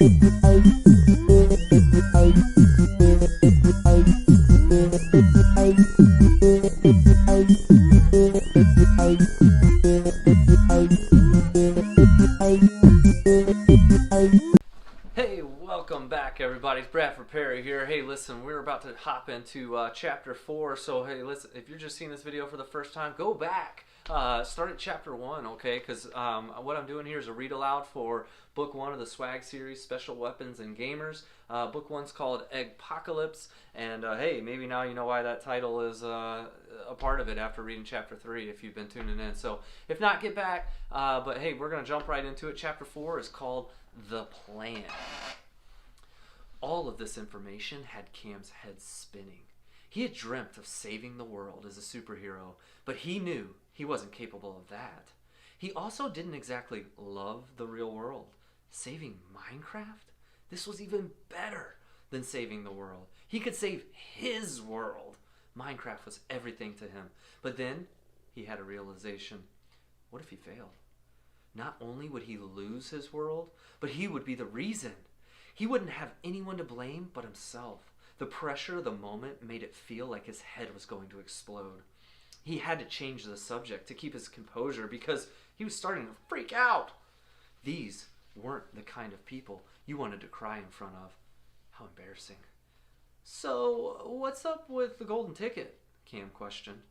Hey, welcome back everybody. It's Bradford Perry here. Hey, listen, we're about to hop into chapter 4. So, hey, listen, if you're just seeing this video for the first time, go back. Start at chapter 1, okay? Because what I'm doing here is a read aloud for book 1 of the swag series, Special Weapons and Gamers. Book 1's called Eggpocalypse. And hey, maybe now you know why that title is a part of it after reading chapter 3 if you've been tuning in. So, if not, get back. But hey, we're going to jump right into it. Chapter 4 is called The Plan. All of this information had Cam's head spinning. He had dreamt of saving the world as a superhero, but he knew he wasn't capable of that. He also didn't exactly love the real world. Saving Minecraft? This was even better than saving the world. He could save his world. Minecraft was everything to him. But then he had a realization. What if he failed? Not only would he lose his world, but he would be the reason. He wouldn't have anyone to blame but himself. The pressure of the moment made it feel like his head was going to explode. He had to change the subject to keep his composure because he was starting to freak out. These weren't the kind of people you wanted to cry in front of. How embarrassing. So, what's up with the golden ticket? Cam questioned.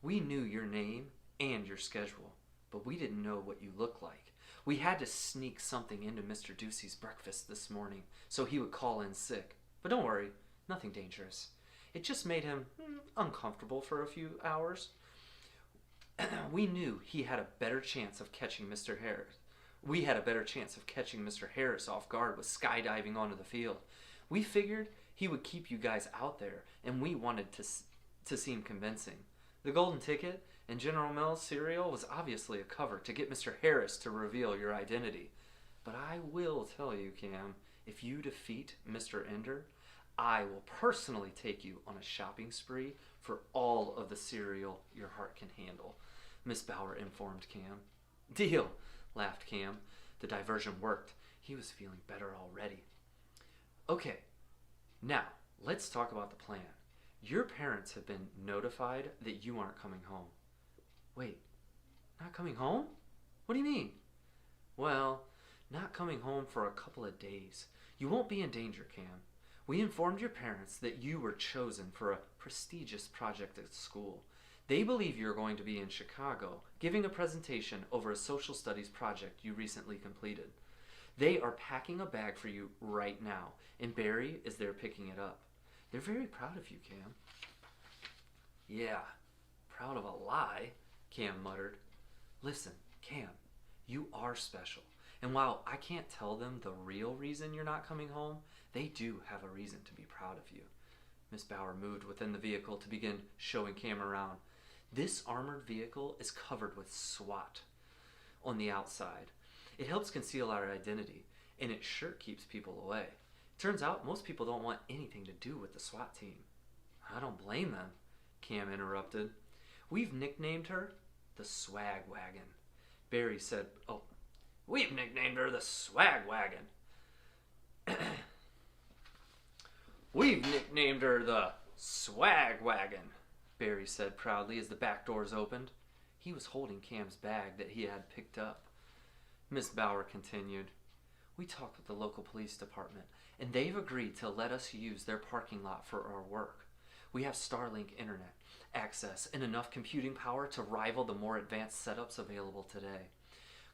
We knew your name and your schedule, but we didn't know what you looked like. We had to sneak something into Mr. Ducey's breakfast this morning so he would call in sick. But don't worry, nothing dangerous. It just made him uncomfortable for a few hours. We knew he had a better chance of catching Mr. Harris. We had a better chance of catching Mr. Harris off guard with skydiving onto the field. We figured he would keep you guys out there, and we wanted to seem convincing. The golden ticket and General Mills cereal was obviously a cover to get Mr. Harris to reveal your identity. But I will tell you, Cam, if you defeat Mr. Ender, I will personally take you on a shopping spree for all of the cereal your heart can handle, Miss Bauer informed Cam. Deal, laughed Cam. The diversion worked. He was feeling better already. Okay, now let's talk about the plan. Your parents have been notified that you aren't coming home. Wait, not coming home? What do you mean? Well, not coming home for a couple of days. You won't be in danger, Cam. We informed your parents that you were chosen for a prestigious project at school. They believe you're going to be in Chicago, giving a presentation over a social studies project you recently completed. They are packing a bag for you right now, and Barry is there picking it up. They're very proud of you, Cam. Yeah, proud of a lie, Cam muttered. Listen, Cam, you are special. And while I can't tell them the real reason you're not coming home, they do have a reason to be proud of you. Miss Bauer moved within the vehicle to begin showing Cam around. This armored vehicle is covered with SWAT on the outside. It helps conceal our identity, and it sure keeps people away. Turns out most people don't want anything to do with the SWAT team. I don't blame them, Cam interrupted. We've nicknamed her the Swag Wagon. Barry said, we've nicknamed her the Swag Wagon. We've nicknamed her the Swag Wagon, Barry said proudly as the back doors opened. He was holding Cam's bag that he had picked up. Miss Bauer continued, we talked with the local police department, and they've agreed to let us use their parking lot for our work. We have Starlink internet access and enough computing power to rival the more advanced setups available today.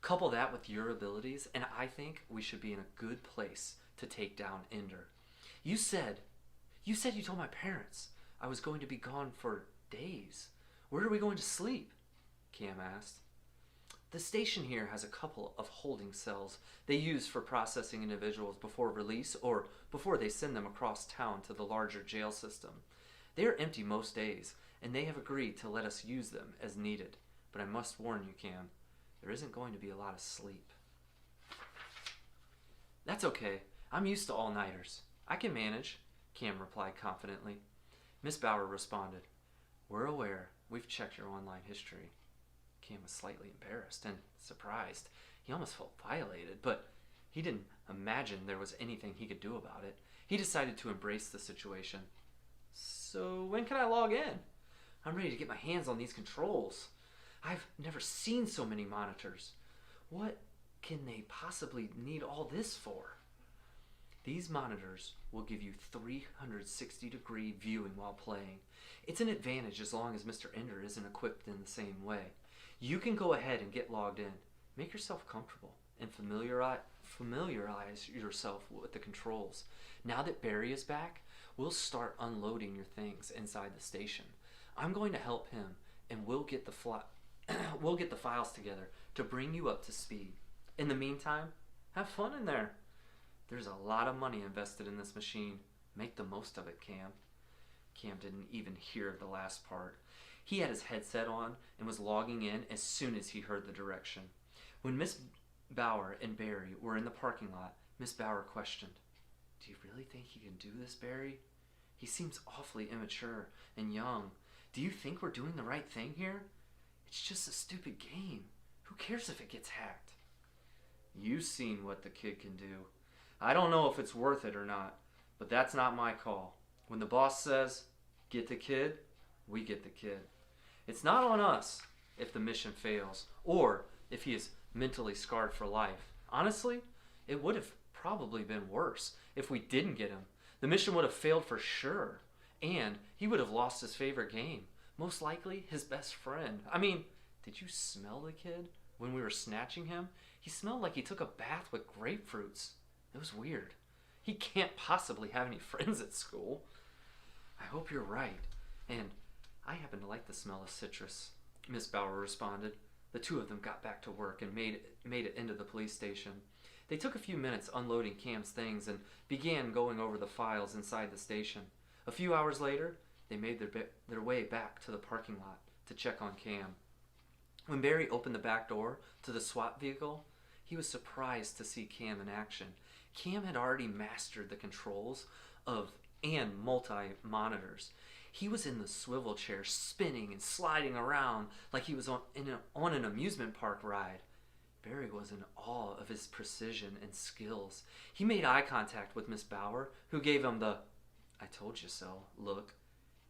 Couple that with your abilities, and I think we should be in a good place to take down Ender. You said you told my parents I was going to be gone for days. Where are we going to sleep? Cam asked. The station here has a couple of holding cells they use for processing individuals before release or before they send them across town to the larger jail system. They are empty most days, and they have agreed to let us use them as needed. But I must warn you, Cam, there isn't going to be a lot of sleep. That's okay. I'm used to all-nighters. I can manage, Cam replied confidently. Miss Bauer responded, we're aware. We've checked your online history. Cam was slightly embarrassed and surprised. He almost felt violated, but he didn't imagine there was anything he could do about it. He decided to embrace the situation. So when can I log in? I'm ready to get my hands on these controls. I've never seen so many monitors. What can they possibly need all this for? These monitors will give you 360-degree viewing while playing. It's an advantage as long as Mr. Ender isn't equipped in the same way. You can go ahead and get logged in. Make yourself comfortable and familiarize yourself with the controls. Now that Barry is back, we'll start unloading your things inside the station. I'm going to help him, and we'll get the files together to bring you up to speed. In the meantime, have fun in there. There's a lot of money invested in this machine. Make the most of it, Cam. Cam didn't even hear the last part. He had his headset on and was logging in as soon as he heard the direction. When Miss Bauer and Barry were in the parking lot, Miss Bauer questioned, "Do you really think he can do this, Barry? He seems awfully immature and young. Do you think we're doing the right thing here? It's just a stupid game. Who cares if it gets hacked?" "You've seen what the kid can do. I don't know if it's worth it or not, but that's not my call. When the boss says, get the kid, we get the kid. It's not on us if the mission fails, or if he is mentally scarred for life. Honestly, it would have probably been worse if we didn't get him. The mission would have failed for sure, and he would have lost his favorite game, most likely his best friend. I mean, did you smell the kid when we were snatching him? He smelled like he took a bath with grapefruits. It was weird. He can't possibly have any friends at school." "I hope you're right, and I happen to like the smell of citrus," Miss Bauer responded. The two of them got back to work and made it into the police station. They took a few minutes unloading Cam's things and began going over the files inside the station. A few hours later, they made their way back to the parking lot to check on Cam. When Barry opened the back door to the SWAT vehicle, he was surprised to see Cam in action. Cam had already mastered the controls and multi-monitors. He was in the swivel chair, spinning and sliding around like he was on an amusement park ride. Barry was in awe of his precision and skills. He made eye contact with Miss Bauer, who gave him the "I told you so" look.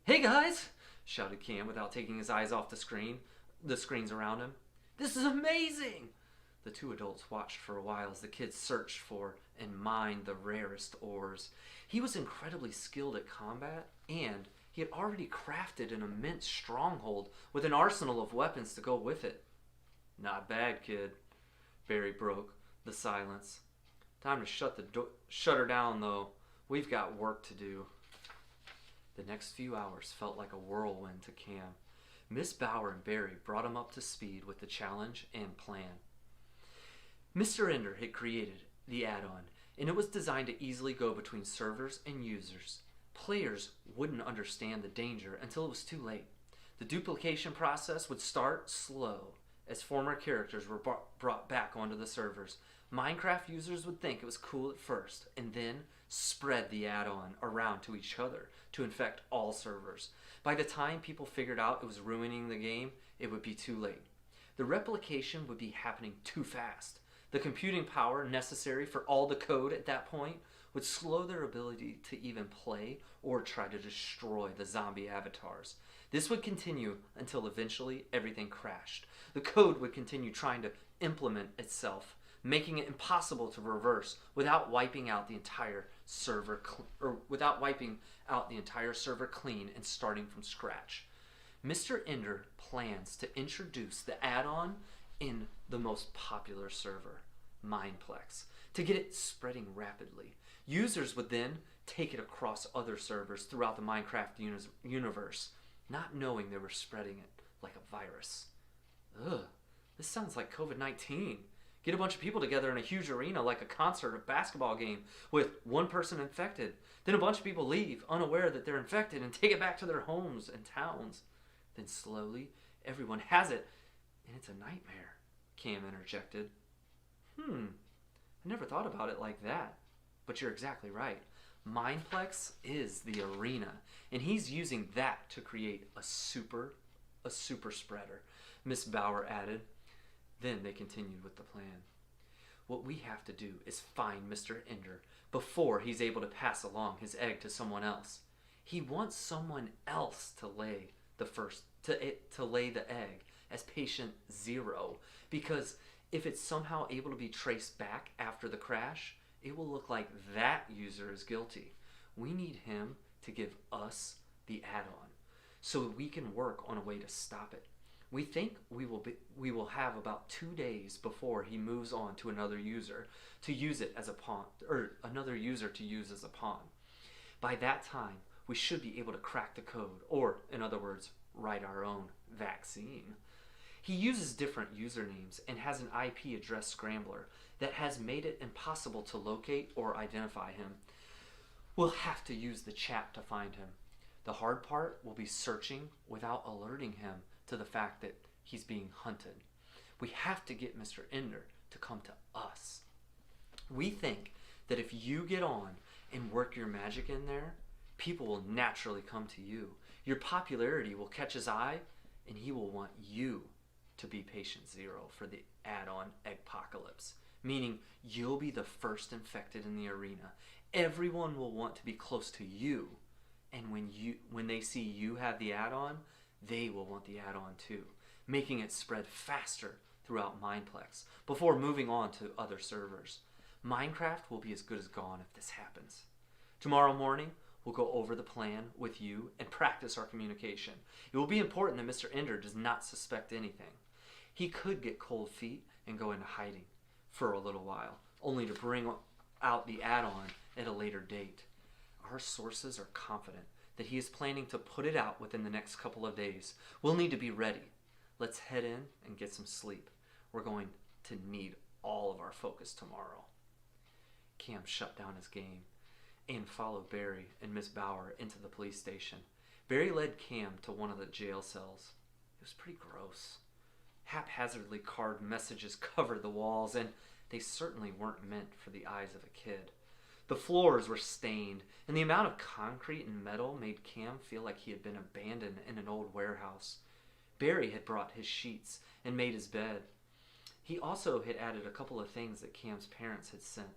"Hey guys!" shouted Cam without taking his eyes off the screens around him. "This is amazing!" The two adults watched for a while as the kid searched for and mined the rarest ores. He was incredibly skilled at combat, and he had already crafted an immense stronghold with an arsenal of weapons to go with it. "Not bad, kid." Barry broke the silence. "Time to shut her down, though. We've got work to do." The next few hours felt like a whirlwind to Cam. Miss Bauer and Barry brought him up to speed with the challenge and plan. Mr. Ender had created the add-on, and it was designed to easily go between servers and users. Players wouldn't understand the danger until it was too late. The duplication process would start slow as former characters were brought back onto the servers. Minecraft users would think it was cool at first, and then spread the add-on around to each other to infect all servers. By the time people figured out it was ruining the game, it would be too late. The replication would be happening too fast. The computing power necessary for all the code at that point would slow their ability to even play or try to destroy the zombie avatars. This would continue until eventually everything crashed. The code would continue trying to implement itself, making it impossible to reverse without wiping out the entire server clean and starting from scratch. Mr. Ender plans to introduce the add-on in the most popular server, Mineplex, to get it spreading rapidly. Users would then take it across other servers throughout the Minecraft universe, not knowing they were spreading it like a virus. Ugh, this sounds like COVID-19. Get a bunch of people together in a huge arena like a concert or basketball game with one person infected. Then a bunch of people leave, unaware that they're infected, and take it back to their homes and towns. Then slowly, everyone has it, and it's a nightmare, Cam interjected. I never thought about it like that. But you're exactly right. Mineplex is the arena, and he's using that to create a super spreader, Miss Bauer added. Then they continued with the plan. What we have to do is find Mr. Ender before he's able to pass along his egg to someone else. He wants someone else to lay to lay the egg as patient 0, because if it's somehow able to be traced back after the crash, it will look like that user is guilty. We need him to give us the add-on so that we can work on a way to stop it. We think we will have about 2 days before he moves on to another user to use it as a pawn, or another user to use as a pawn. By that time, we should be able to crack the code, or in other words, write our own vaccine. He uses different usernames and has an IP address scrambler that has made it impossible to locate or identify him. We'll have to use the chat to find him. The hard part will be searching without alerting him to the fact that he's being hunted. We have to get Mr. Ender to come to us. We think that if you get on and work your magic in there, people will naturally come to you. Your popularity will catch his eye, and he will want you to be patient 0 for the add-on Eggpocalypse, meaning you'll be the first infected in the arena. Everyone will want to be close to you, and when they see you have the add-on, they will want the add-on too, making it spread faster throughout Mineplex before moving on to other servers. Minecraft will be as good as gone if this happens. Tomorrow morning, we'll go over the plan with you and practice our communication. It will be important that Mr. Ender does not suspect anything. He could get cold feet and go into hiding for a little while, only to bring out the add-on at a later date. Our sources are confident that he is planning to put it out within the next couple of days. We'll need to be ready. Let's head in and get some sleep. We're going to need all of our focus tomorrow. Cam shut down his game and followed Barry and Miss Bauer into the police station. Barry led Cam to one of the jail cells. It was pretty gross. Haphazardly carved messages covered the walls, and they certainly weren't meant for the eyes of a kid. The floors were stained, and the amount of concrete and metal made Cam feel like he had been abandoned in an old warehouse. Barry had brought his sheets and made his bed. He also had added a couple of things that Cam's parents had sent.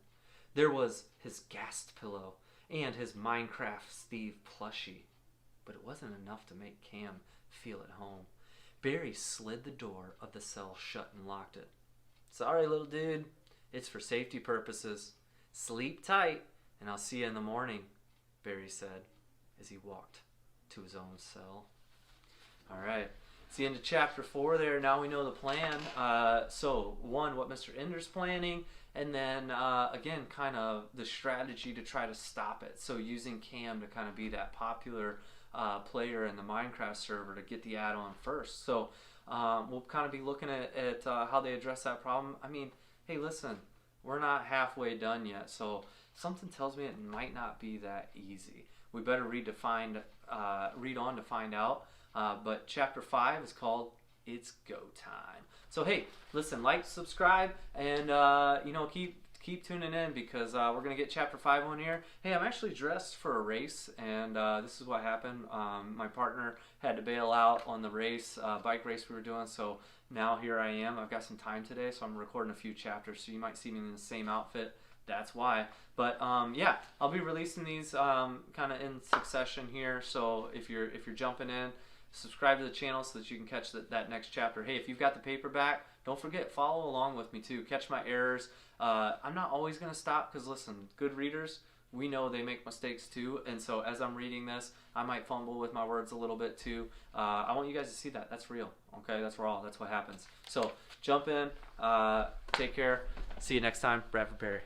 There was his ghast pillow and his Minecraft Steve plushie. But it wasn't enough to make Cam feel at home. Barry slid the door of the cell shut and locked it. "Sorry, little dude. It's for safety purposes. Sleep tight, and I'll see you in the morning," Barry said as he walked to his own cell. All right. It's the end of chapter 4 there. Now we know the plan. So, 1, what Mr. Ender's planning, and then, again, kind of the strategy to try to stop it. So, using Cam to kind of be that popular player in the Minecraft server to get the add-on first. So, we'll kind of be looking at how they address that problem. I mean, hey, listen, we're not halfway done yet, so something tells me it might not be that easy. We better read on to find out. But chapter 5 is called "It's Go Time." So hey, listen, like, subscribe, and keep tuning in, because we're gonna get chapter 5 on here. Hey, I'm actually dressed for a race, and this is what happened. My partner had to bail out on the race, bike race we were doing, so now here I am. I've got some time today, so I'm recording a few chapters, so you might see me in the same outfit. That's why. But yeah, I'll be releasing these kind of in succession here. So if you're jumping in, subscribe to the channel so that you can catch that next chapter. Hey, if you've got the paperback, don't forget, follow along with me too. Catch my errors. I'm not always going to stop, because listen, good readers, we know they make mistakes too. And so as I'm reading this, I might fumble with my words a little bit too. I want you guys to see that. That's real. Okay, that's raw. That's what happens. So jump in. Take care. See you next time. Bradford Perry.